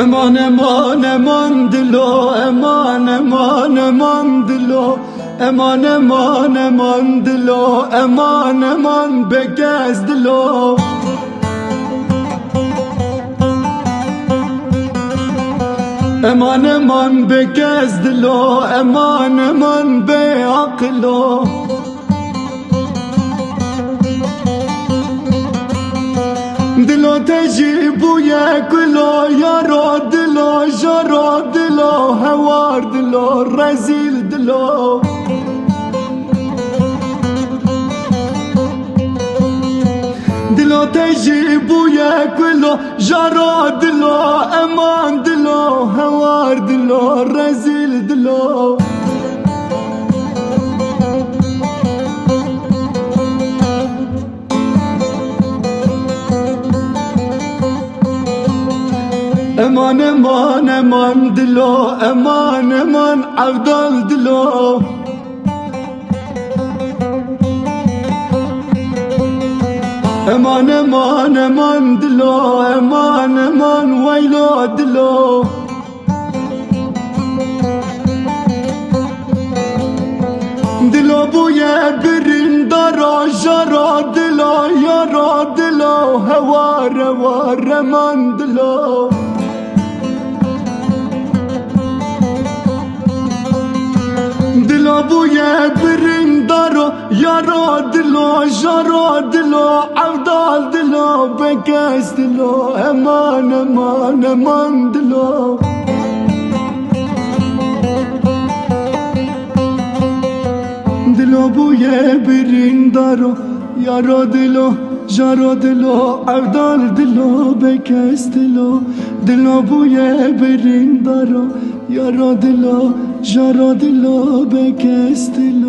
امان امان امان دلو، امان امان امان دلو، امان امان امان دلو، امان امان بگز دلو. امان امان بگز دلو، امان امان به عقلو. دلو تجيبو ياكلو يارو دلو جرو دلو هوار دلو رزيل دلو. دلو تجيبو ياكلو جرو دلو امان دلو هوار دلو رزيل دلو. امان امان امان دلو، امان امان عبدال دلو. امان امان امان دلو، امان امان ويلو دلو. دلو بويا برين دارو جرو دلو يارو دلو هوار هوار امان دلو. دلو بويا برين دارو يارو دلو جرو دلو عبدال دلو بكاس دلو امان امان امان دلو. دلو بويا برين دارو يارو دلو جرو دلو عبدال دلو بكاس دلو. دلو بويا برين دارو يارو دلو جرو دلو بكاس دلو.